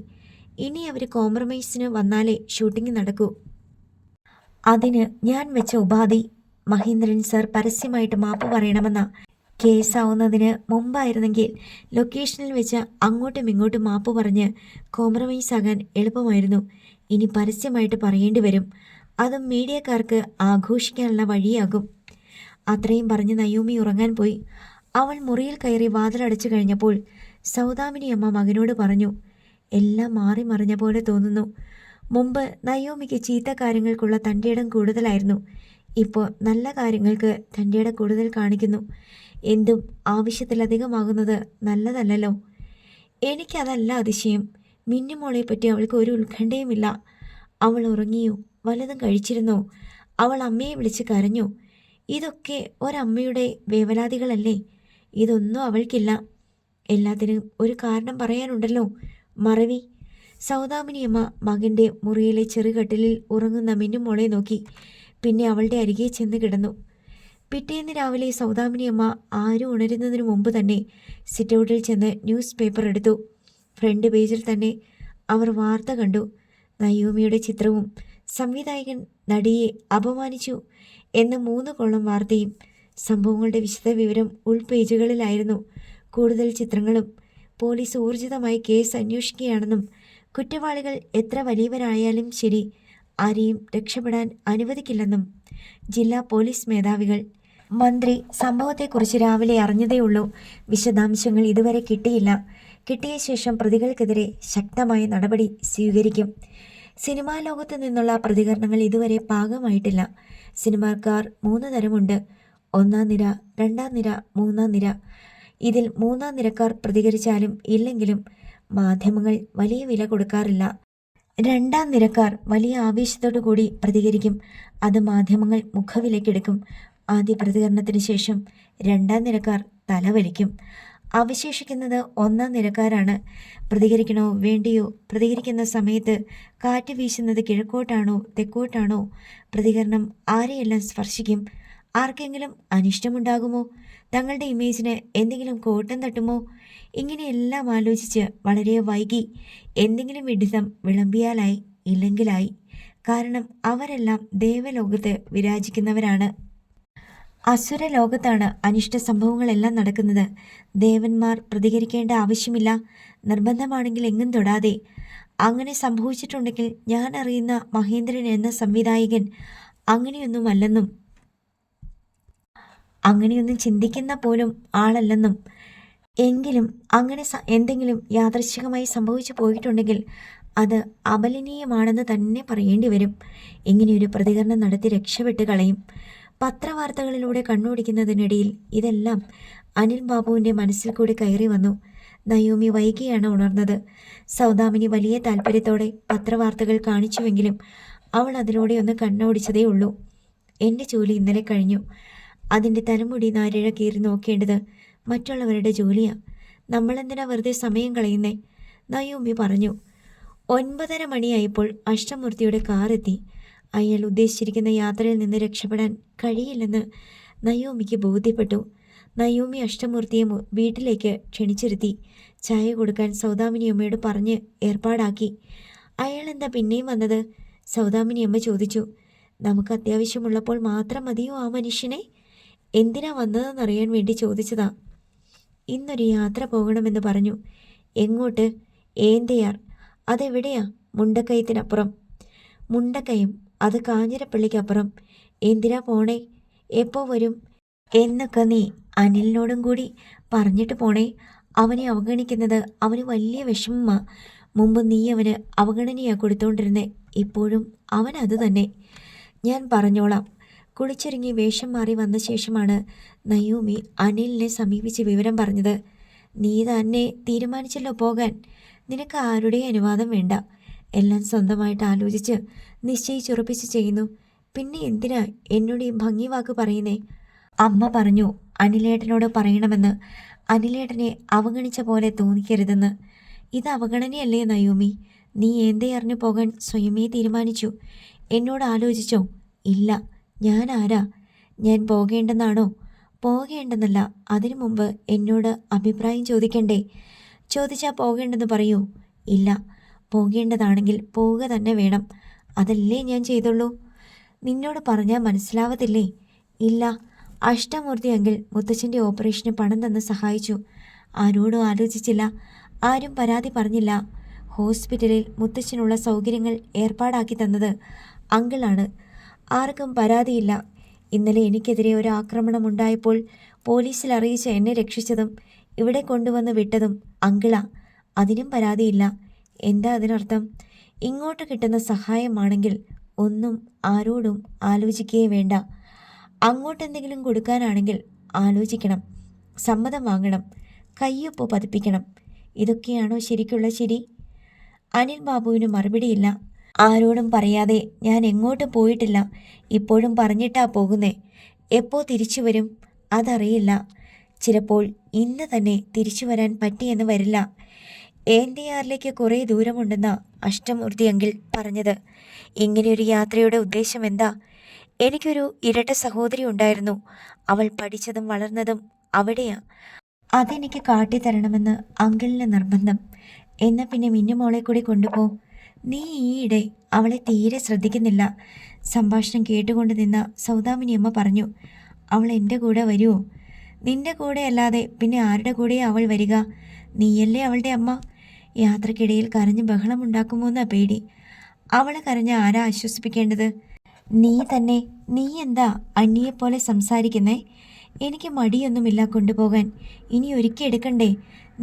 ഇനി അവർ കോംപ്രമൈസിന് വന്നാലേ ഷൂട്ടിംഗ് നടക്കൂ. അതിന് ഞാൻ വെച്ച ഉപാധി മഹേന്ദ്രൻ സാർ പരസ്യമായിട്ട് മാപ്പ് പറയണമെന്നാ. കേസാവുന്നതിന് മുമ്പായിരുന്നെങ്കിൽ ലൊക്കേഷനിൽ വെച്ച് അങ്ങോട്ടും ഇങ്ങോട്ടും മാപ്പ് പറഞ്ഞ് കോംപ്രമൈസ് ആകാൻ എളുപ്പമായിരുന്നു. ഇനി പരസ്യമായിട്ട് പറയേണ്ടി വരും. അതും മീഡിയക്കാർക്ക് ആഘോഷിക്കാനുള്ള വഴിയാകും. അത്രയും പറഞ്ഞ് നയോമി ഉറങ്ങാൻ പോയി. അവൾ മുറിയിൽ കയറി വാതിലടച്ചു കഴിഞ്ഞപ്പോൾ സൗദാമിനിയമ്മ മകനോട് പറഞ്ഞു. എല്ലാം മാറി മറിഞ്ഞ പോലെ തോന്നുന്നു. മുമ്പ് നയോമിക്ക് ചീത്ത കാര്യങ്ങൾക്കുള്ള തൻ്റെയിടം കൂടുതലായിരുന്നു. ഇപ്പോൾ നല്ല കാര്യങ്ങൾക്ക് തൻ്റെയിടം കൂടുതൽ കാണിക്കുന്നു. എന്തും ആവശ്യത്തിലധികമാകുന്നത് നല്ലതല്ലല്ലോ. എനിക്കതല്ല അതിശയം. മിന്നുമോളെപ്പറ്റി അവൾക്ക് ഒരു ഉത്കണ്ഠയുമില്ല. അവൾ ഉറങ്ങിയോ? വല്ലതും കഴിച്ചിരുന്നോ? അവൾ അമ്മയെ വിളിച്ച് കരഞ്ഞോ? ഇതൊക്കെ ഒരമ്മയുടെ വേവലാതികളല്ലേ? ഇതൊന്നും അവൾക്കില്ല. എല്ലാത്തിനും ഒരു കാരണം പറയാനുണ്ടല്ലോ, മറവി. സൗദാമിനിയമ്മ മകൻ്റെ മുറിയിലെ ചെറുകട്ടിലിൽ ഉറങ്ങുന്ന മിന്നുമോളെ നോക്കി. പിന്നെ അവളുടെ അരികെ ചെന്ന് കിടന്നു. പിറ്റേന്ന് രാവിലെ സൗദാമിനിയമ്മ ആരും ഉണരുന്നതിന് മുമ്പ് തന്നെ സിറ്റൗട്ടിൽ ചെന്ന് ന്യൂസ് പേപ്പർ എടുത്തു. ഫ്രണ്ട് പേജിൽ തന്നെ അവർ വാർത്ത കണ്ടു. നയോമിയുടെ ചിത്രവും സംവിധായകൻ നടിയെ അപമാനിച്ചു എന്ന 3 കോളം വാർത്തയും. സംഭവങ്ങളുടെ വിശദ വിവരം ഉൾപേജുകളിലായിരുന്നു. കൂടുതൽ ചിത്രങ്ങളും. പോലീസ് ഊർജിതമായി കേസ് അന്വേഷിക്കുകയാണെന്നും കുറ്റവാളികൾ എത്ര വലിയവരായാലും ശരി ആരെയും രക്ഷപ്പെടാൻ അനുവദിക്കില്ലെന്നും ജില്ലാ പോലീസ് മേധാവികൾ. മന്ത്രി സംഭവത്തെക്കുറിച്ച് രാവിലെ അറിഞ്ഞതേയുള്ളൂ. വിശദാംശങ്ങൾ ഇതുവരെ കിട്ടിയില്ല. കിട്ടിയ ശേഷം പ്രതികൾക്കെതിരെ ശക്തമായ നടപടി സ്വീകരിക്കും. സിനിമാ ലോകത്തു നിന്നുള്ള പ്രതികരണങ്ങൾ ഇതുവരെ പാകമായിട്ടില്ല. സിനിമാക്കാർ 3 തരമുണ്ട്. 1-ാം നിര, 2-ാം നിര, 3-ാം നിര. ഇതിൽ 3-ാം നിരക്കാർ പ്രതികരിച്ചാലും ഇല്ലെങ്കിലും മാധ്യമങ്ങൾ വലിയ വില കൊടുക്കാറില്ല. 2-ാം നിരക്കാർ വലിയ ആവേശത്തോടു കൂടി പ്രതികരിക്കും. അത് മാധ്യമങ്ങൾ മുഖവിലക്കെടുക്കും. ആദ്യ പ്രതികരണത്തിന് ശേഷം 2-ാം നിരക്കാർ തലവലിക്കും. അവശേഷിക്കുന്നത് 1-ാം നിരക്കാരാണ്. പ്രതികരിക്കണോ വേണ്ടിയോ? പ്രതികരിക്കുന്ന സമയത്ത് കാറ്റ് വീശുന്നത് കിഴക്കോട്ടാണോ തെക്കോട്ടാണോ? പ്രതികരണം ആരെയെല്ലാം സ്പർശിക്കും? ആർക്കെങ്കിലും അനിഷ്ടമുണ്ടാകുമോ? തങ്ങളുടെ ഇമേജിന് എന്തെങ്കിലും കോട്ടം തട്ടുമോ? ഇങ്ങനെയെല്ലാം ആലോചിച്ച് വളരെ വൈകി എന്തെങ്കിലും വിഡിതം വിളമ്പിയാലായി, ഇല്ലെങ്കിലായി. കാരണം അവരെല്ലാം ദേവലോകത്ത് വിരാജിക്കുന്നവരാണ്. അസുര ലോകത്താണ് അനിഷ്ട സംഭവങ്ങളെല്ലാം നടക്കുന്നത്. ദേവന്മാർ പ്രതികരിക്കേണ്ട ആവശ്യമില്ല. നിർബന്ധമാണെങ്കിൽ എങ്ങും തൊടാതെ. അങ്ങനെ സംഭവിച്ചിട്ടുണ്ടെങ്കിൽ ഞാൻ അറിയുന്ന മഹേന്ദ്രൻ എന്ന സംവിധായകൻ അങ്ങനെയൊന്നുമല്ലെന്നും അങ്ങനെയൊന്നും ചിന്തിക്കുന്ന പോലും ആളല്ലെന്നും, എങ്കിലും അങ്ങനെ എന്തെങ്കിലും യാദൃശ്ചികമായി സംഭവിച്ചു പോയിട്ടുണ്ടെങ്കിൽ അത് അപലനീയമാണെന്ന് തന്നെ പറയേണ്ടി വരും. ഇങ്ങനെയൊരു പ്രതികരണം നടത്തി രക്ഷപ്പെട്ട് കളയും. പത്രവാർത്തകളിലൂടെ കണ്ണോടിക്കുന്നതിനിടയിൽ ഇതെല്ലാം അനിൽ ബാബുവിൻ്റെ മനസ്സിൽ കൂടി കയറി വന്നു. നയോമി വൈകിയാണ് ഉണർന്നത്. സൗദാമിനി വലിയ താല്പര്യത്തോടെ പത്രവാർത്തകൾ കാണിച്ചുവെങ്കിലും അവൾ അതിലൂടെ ഒന്ന് കണ്ണോടിച്ചതേ ഉള്ളൂ. എൻ്റെ ജോലി ഇന്നലെ കഴിഞ്ഞു. അതിൻ്റെ തലമുടി നാരിഴ കീറി നോക്കേണ്ടത് മറ്റുള്ളവരുടെ ജോലിയാ. നമ്മളെന്തിനാ വെറുതെ സമയം കളയുന്നേ? നയോമി പറഞ്ഞു. 9:30 മണിയായപ്പോൾ അഷ്ടമൂർത്തിയുടെ കാർ എത്തി. അയാൾ ഉദ്ദേശിച്ചിരിക്കുന്ന യാത്രയിൽ നിന്ന് രക്ഷപ്പെടാൻ കഴിയില്ലെന്ന് നയോമിക്ക് ബോധ്യപ്പെട്ടു. നയോമി അഷ്ടമൂർത്തിയെ വീട്ടിലേക്ക് ക്ഷണിച്ചിരുത്തി. ചായ കൊടുക്കാൻ സൗദാമിനിയമ്മയോട് പറഞ്ഞ് ഏർപ്പാടാക്കി. അയാളെന്താ പിന്നെയും വന്നത്? സൗദാമിനിയമ്മ ചോദിച്ചു. നമുക്ക് അത്യാവശ്യമുള്ളപ്പോൾ മാത്രം മതിയോ ആ മനുഷ്യനെ? എന്തിനാ വന്നതെന്നറിയാൻ വേണ്ടി ചോദിച്ചതാ. ഇന്നൊരു യാത്ര പോകണമെന്ന് പറഞ്ഞു. എങ്ങോട്ട്? ഏന്തയാർ. അതെവിടെയാ? മുണ്ടക്കയത്തിനപ്പുറം. മുണ്ടക്കയം? അത് കാഞ്ഞിരപ്പള്ളിക്കപ്പുറം. എന്തിനാ പോണേ? എപ്പോ വരും എന്നൊക്കെ നീ അനിലിനോടും കൂടി പറഞ്ഞിട്ട് പോണേ. അവനെ അവഗണിക്കുന്നത് അവന് വലിയ വിഷമമാ. മുമ്പ് നീ അവന് അവഗണനയാ കൊടുത്തോണ്ടിരുന്നേ. ഇപ്പോഴും അവൻ അത് തന്നെ. ഞാൻ പറഞ്ഞോളാം. കുളിച്ചൊരുങ്ങി വേഷം മാറി വന്ന ശേഷമാണ് നയോമി അനിലിനെ സമീപിച്ച് വിവരം പറഞ്ഞത്. നീ തന്നെ തീരുമാനിച്ചല്ലോ പോകാൻ. നിനക്ക് ആരുടെയും അനുവാദം വേണ്ട. എല്ലാം സ്വന്തമായിട്ട് ആലോചിച്ച് നിശ്ചയിച്ചുറപ്പിച്ച് ചെയ്യുന്നു. പിന്നെ എന്തിനാ എന്നോട് ഈ ഭംഗി വാക്ക് പറയുന്നേ? അമ്മ പറഞ്ഞു അനിലേട്ടനോട് പറയണമെന്ന്. അനിലേട്ടനെ അവഗണിച്ച പോലെ തോന്നിക്കരുതെന്ന്. ഇത് അവഗണനയല്ലേ നയോമി? നീ എന്തേ അറിഞ്ഞു പോകാൻ സ്വയമേ തീരുമാനിച്ചു. എന്നോട് ആലോചിച്ചോ? ഇല്ല. ഞാൻ ആരാ? ഞാൻ പോകേണ്ടെന്നാണോ? പോകേണ്ടെന്നല്ല. അതിനു മുമ്പ് എന്നോട് അഭിപ്രായം ചോദിക്കണ്ടേ? ചോദിച്ചാൽ പോകേണ്ടെന്ന് പറയൂ? ഇല്ല. പോകേണ്ടതാണെങ്കിൽ പോവുക തന്നെ വേണം. അതല്ലേ ഞാൻ ചെയ്തുള്ളൂ. നിന്നോട് പറഞ്ഞാൽ മനസ്സിലാവത്തില്ലേ? ഇല്ല. അഷ്ടമൂർത്തി അങ്കിൾ മുത്തച്ഛൻ്റെ ഓപ്പറേഷന് പണം തന്ന് സഹായിച്ചു. ആരോടും ആലോചിച്ചില്ല. ആരും പരാതി പറഞ്ഞില്ല. ഹോസ്പിറ്റലിൽ മുത്തച്ഛനുള്ള സൗകര്യങ്ങൾ ഏർപ്പാടാക്കി തന്നത് അങ്കിളാണ്. ആർക്കും പരാതിയില്ല. ഇന്നലെ എനിക്കെതിരെ ഒരു ആക്രമണം ഉണ്ടായപ്പോൾ പോലീസിൽ അറിയിച്ച് എന്നെ രക്ഷിച്ചതും ഇവിടെ കൊണ്ടുവന്ന് വിട്ടതും അങ്കിളാ. അതിനും പരാതിയില്ല. എന്താ അതിനർത്ഥം? ഇങ്ങോട്ട് കിട്ടുന്ന സഹായമാണെങ്കിൽ ഒന്നും ആരോടും ആലോചിക്കുകയേ വേണ്ട. അങ്ങോട്ടെന്തെങ്കിലും കൊടുക്കാനാണെങ്കിൽ ആലോചിക്കണം, സമ്മതം വാങ്ങണം, കയ്യൊപ്പ് പതിപ്പിക്കണം. ഇതൊക്കെയാണോ ശരിക്കുള്ള ശരി? അനിൽ ബാബുവിന് മറുപടിയില്ല. ആരോടും പറയാതെ ഞാൻ എങ്ങോട്ടും പോയിട്ടില്ല. ഇപ്പോഴും പറഞ്ഞിട്ടാ പോകുന്നേ. എപ്പോൾ തിരിച്ചു വരും അതറിയില്ല. ചിലപ്പോൾ ഇന്ന് തന്നെ തിരിച്ചു വരാൻ പറ്റിയെന്ന് വരില്ല. ഏന്തയാറിലേക്ക് കുറേ ദൂരമുണ്ടെന്നാ അഷ്ടമൂർത്തി അങ്കിൾ പറഞ്ഞത്. ഇങ്ങനെയൊരു യാത്രയുടെ ഉദ്ദേശം എന്താ? എനിക്കൊരു ഇരട്ട സഹോദരി ഉണ്ടായിരുന്നു. അവൾ പഠിച്ചതും വളർന്നതും അവിടെയാ. അതെനിക്ക് കാട്ടിത്തരണമെന്ന് അങ്കിളിന് നിർബന്ധം. എന്നാൽ പിന്നെ മിന്നുമോളെ കൂടി കൊണ്ടുപോ. നീ ഈയിടെ അവളെ തീരെ ശ്രദ്ധിക്കുന്നില്ല. സംഭാഷണം കേട്ടുകൊണ്ട് നിന്ന സൗദാമിനിയമ്മ പറഞ്ഞു. അവൾ എൻ്റെ കൂടെ വരുമോ? നിന്റെ കൂടെ അല്ലാതെ പിന്നെ ആരുടെ കൂടെയാ അവൾ വരിക? നീയല്ലേ അവളുടെ അമ്മ. യാത്രക്കിടയിൽ കരഞ്ഞ് ബഹളമുണ്ടാക്കുമോ എന്നാ പേടി. അവളെ കരഞ്ഞ് ആരാ ആശ്വസിപ്പിക്കേണ്ടത്? നീ തന്നെ. നീ എന്താ അന്യയെപ്പോലെ സംസാരിക്കുന്നേ? എനിക്ക് മടിയൊന്നുമില്ല കൊണ്ടുപോകാൻ. ഇനി ഒരുക്കി എടുക്കണ്ടേ?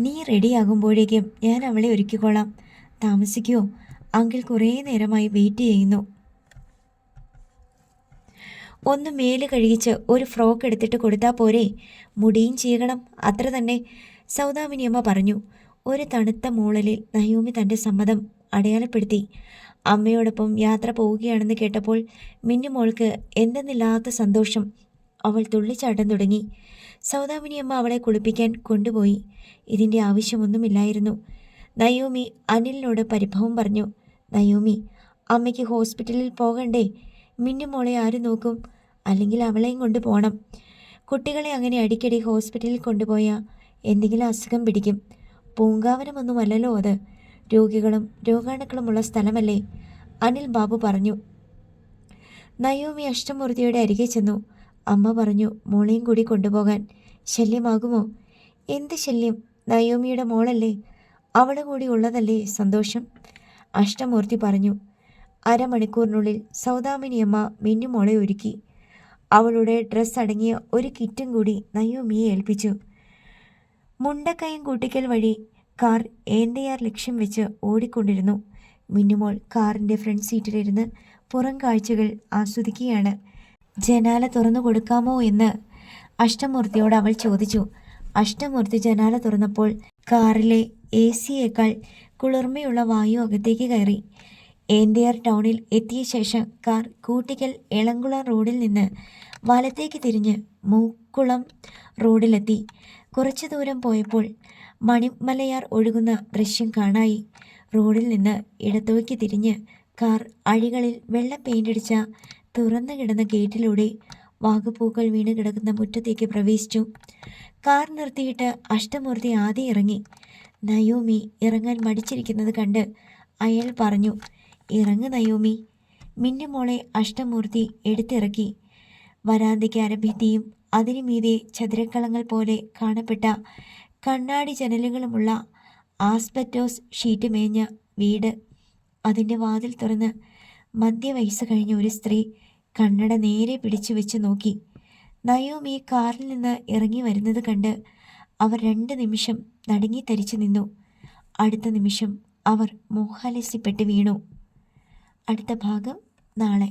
നീ റെഡിയാകുമ്പോഴേക്കും ഞാൻ അവളെ ഒരുക്കിക്കോളാം. താമസിക്കുമോ? അങ്കിൾ കുറേ നേരമായി വെയിറ്റ് ചെയ്യുന്നു. ഒന്ന് മേല് കഴുകിച്ച് ഒരു ഫ്രോക്ക് എടുത്തിട്ട് കൊടുത്താൽ പോരെ? മുടിയും ചീകണം, അത്ര തന്നെ. സൗദാമിനിയമ്മ പറഞ്ഞു. ഒരു തണുത്ത മൂളലിൽ നയോമി തൻ്റെ സമ്മതം അടയാളപ്പെടുത്തി. അമ്മയോടൊപ്പം യാത്ര പോവുകയാണെന്ന് കേട്ടപ്പോൾ മിന്നുമോൾക്ക് എന്തെന്നില്ലാത്ത സന്തോഷം. അവൾ തുള്ളിച്ചാട്ടം തുടങ്ങി. സൗദാമിനിയമ്മ അവളെ കുളിപ്പിക്കാൻ കൊണ്ടുപോയി. ഇതിൻ്റെ ആവശ്യമൊന്നുമില്ലായിരുന്നു. നയോമി അനിലിനോട് പരിഭവം പറഞ്ഞു. നയോമി, അമ്മയ്ക്ക് ഹോസ്പിറ്റലിൽ പോകണ്ടേ? മിന്നുമോളെ ആര് നോക്കും? അല്ലെങ്കിൽ അവളെയും കൊണ്ട് പോകണം. കുട്ടികളെ അങ്ങനെ അടിക്കടി ഹോസ്പിറ്റലിൽ കൊണ്ടുപോയാൽ എന്തെങ്കിലും അസുഖം പിടിക്കും. പൂങ്കാവനമൊന്നുമല്ലല്ലോ അത്. രോഗികളും രോഗാണുക്കളുമുള്ള സ്ഥലമല്ലേ? അനിൽ ബാബു പറഞ്ഞു. നയോമി അഷ്ടമൂർത്തിയുടെ അരികെ ചെന്നു. അമ്മ പറഞ്ഞു മോളെയും കൂടി കൊണ്ടുപോകാൻ. ശല്യമാകുമോ? എന്ത് ശല്യം? നയോമിയുടെ മോളല്ലേ, അവളെ കൂടി ഉള്ളതല്ലേ സന്തോഷം. അഷ്ടമൂർത്തി പറഞ്ഞു. അരമണിക്കൂറിനുള്ളിൽ സൗദാമിനിയമ്മ മിന്നുമോളെ ഒരുക്കി. അവളുടെ ഡ്രസ്സ് അടങ്ങിയ ഒരു കിറ്റും കൂടി നയോമിയെ ഏൽപ്പിച്ചു. മുണ്ടക്കയം കൂട്ടിക്കൽ വഴി കാർ ഏന്തയാർ ലക്ഷ്യം വെച്ച് ഓടിക്കൊണ്ടിരുന്നു. മിന്നുമോൾ കാറിൻ്റെ ഫ്രണ്ട് സീറ്റിലിരുന്ന് പുറം കാഴ്ചകൾ ആസ്വദിക്കുകയാണ്. ജനാല തുറന്നു കൊടുക്കാമോ എന്ന് അഷ്ടമൂർത്തിയോട് അവൾ ചോദിച്ചു. അഷ്ടമൂർത്തി ജനാല തുറന്നപ്പോൾ കാറിലെ AC-യേക്കാൾ കുളിർമയുള്ള വായു അകത്തേക്ക് കയറി. ഏന്തയാർ ടൗണിൽ എത്തിയ ശേഷം കാർ കൂട്ടിക്കൽ എളംകുളം റോഡിൽ നിന്ന് വലത്തേക്ക് തിരിഞ്ഞ് മൂക്കുളം റോഡിലെത്തി. കുറച്ചു ദൂരം പോയപ്പോൾ മണിമലയാർ ഒഴുകുന്ന ദൃശ്യം കാണായി. റോഡിൽ നിന്ന് ഇടത്തേക്ക് തിരിഞ്ഞ് കാർ അഴികളിൽ വെള്ള പെയിൻ്റടിച്ച തുറന്നു കിടന്ന ഗേറ്റിലൂടെ വാഗപ്പൂക്കൾ വീണ് കിടക്കുന്ന മുറ്റത്തേക്ക് പ്രവേശിച്ചു. കാർ നിർത്തിയിട്ട് അഷ്ടമൂർത്തി ആദ്യം ഇറങ്ങി. നയോമി ഇറങ്ങാൻ മടിച്ചിരിക്കുന്നത് കണ്ട് അയാൾ പറഞ്ഞു, "ഇറങ്ങ് നയോമി." മിന്നുമോളെ അഷ്ടമൂർത്തി എടുത്തിറക്കി. വരാന്തയ്ക്ക് അരഭിത്തിയും അതിനു മീതെ ചതുരക്കളങ്ങൾ പോലെ കാണപ്പെട്ട കണ്ണാടി ജനലുകളുമുള്ള ആസ്ബറ്റോസ് ഷീറ്റ് മേഞ്ഞ വീട്. അതിൻ്റെ വാതിൽ തുറന്ന് മധ്യവയസ്സ് കഴിഞ്ഞ ഒരു സ്ത്രീ കണ്ണട നേരെ പിടിച്ചു വെച്ച് നോക്കി. നയോമി കാറിൽ നിന്ന് ഇറങ്ങി വരുന്നത് കണ്ട് അവർ 2 നിമിഷം നടുങ്ങിത്തരിച്ചു നിന്നു. അടുത്ത നിമിഷം അവർ മോഹാലസ്യപ്പെട്ട് വീണു. അടുത്ത ഭാഗം നാളെ.